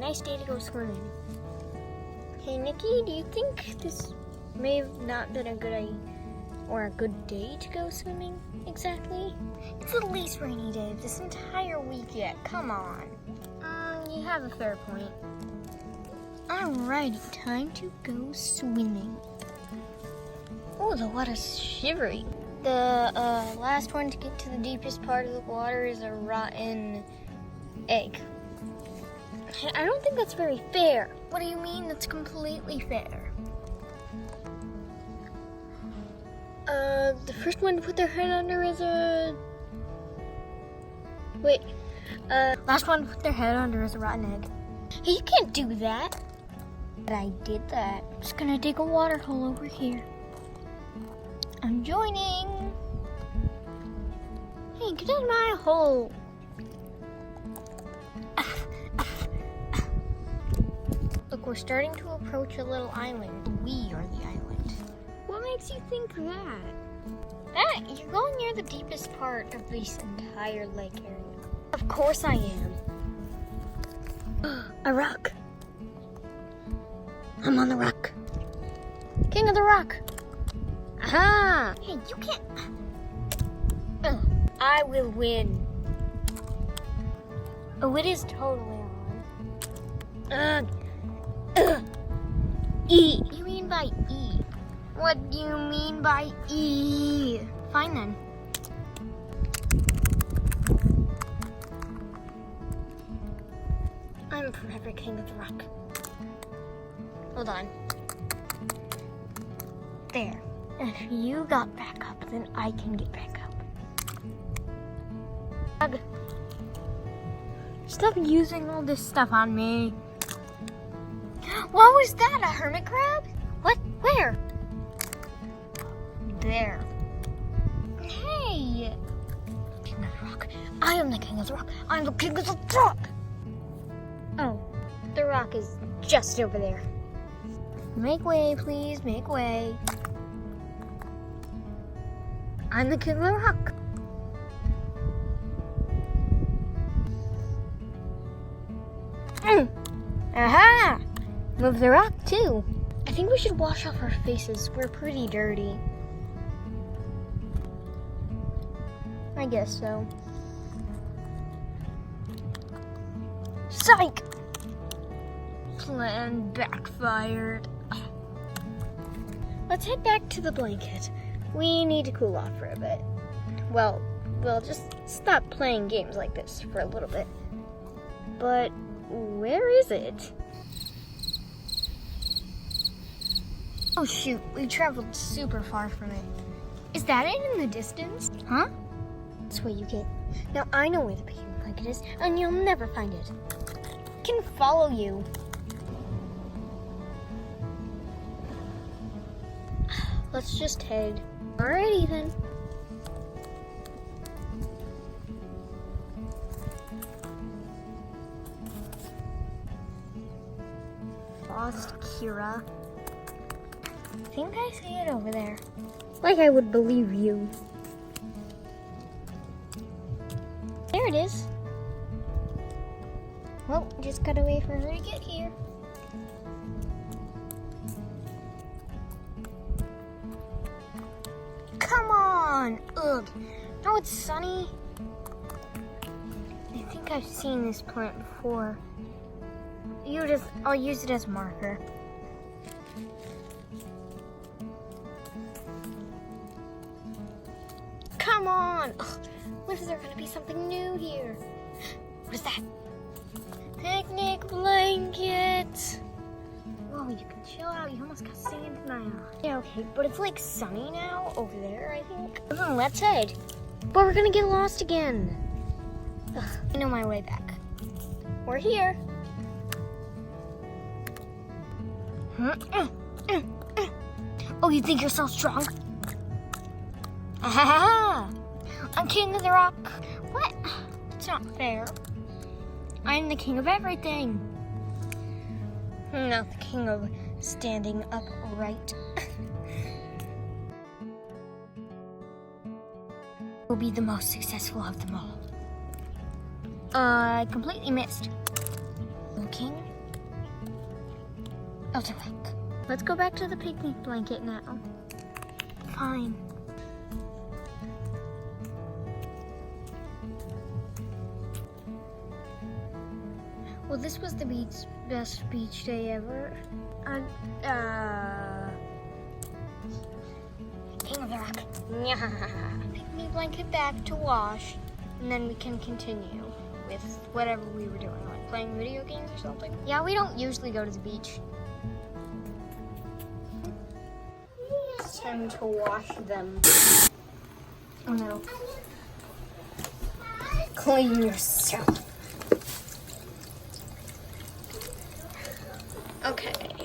nice day to go swimming. Hey Nikki, do you think this may have not been a good idea or a good day to go swimming exactly? It's the least rainy day of this entire week yet. Come on. You have a fair point. Alrighty, time to go swimming. Oh, the water's shivering. The last one to get to the deepest part of the water is a rotten egg. I don't think that's very fair. What do you mean that's completely fair? The first one to put their head under is a... Wait. Last one to put their head under is a rotten egg. Hey, you can't do that. But I did that. I'm just gonna dig a water hole over here. I'm joining. Hey, get out of my hole. Look, we're starting to approach a little island. We are the island. What makes you think that? You're going near the deepest part of this entire lake area. Of course I am. A rock. I'm on the rock. King of the rock. Aha! Hey, you can't... I will win. Oh, it is totally on. E. What do you mean by E? What do you mean by E? Fine then. I'm forever king of the rock. Hold on. There. If you got back up, then I can get back up. Stop using all this stuff on me. What was that? A hermit crab? What? Where? There. Hey! King of the rock. I am the king of the rock. I'm the king of the rock. Oh, the rock is just over there. Make way, please. Make way. I'm the king of the rock. Aha! Move the rock too. I think we should wash off our faces. We're pretty dirty. I guess so. Psych! Plan backfired. Let's head back to the blanket. We need to cool off for a bit. Well, we'll just stop playing games like this for a little bit. But where is it? Oh shoot, we traveled super far from it. Is that it in the distance? Huh? That's what you get. Now I know where the picking blanket is, and you'll never find it. I can follow you. Let's just head. Alrighty then. Lost Kira. I think I see it over there. Like I would believe you. There it is. Well, just gotta wait for her to get here. Come on! Ugh. Now it's sunny. I think I've seen this plant before. I'll use it as a marker. Come on! Ugh. When is there gonna be something new here? What is that? Picnic blanket! Whoa, you can chill out. You almost got sand in my eye. Yeah, okay, but it's like sunny now over there, I think. Let's head. But we're gonna get lost again. Ugh, I know my way back. We're here. Oh, you think you're so strong? Ah, I'm king of the rock. What? It's not fair. I'm the king of everything. Not the king of standing upright. Will be the most successful of them all. I completely missed. The king I'll do it. Let's go back to the picnic blanket now. Fine. Well, this was the best beach day ever. Picnic blanket back to wash, and then we can continue with whatever we were doing, like playing video games or something. Yeah, we don't usually go to the beach. It's time to wash them. Oh no. Clean yourself. Okay.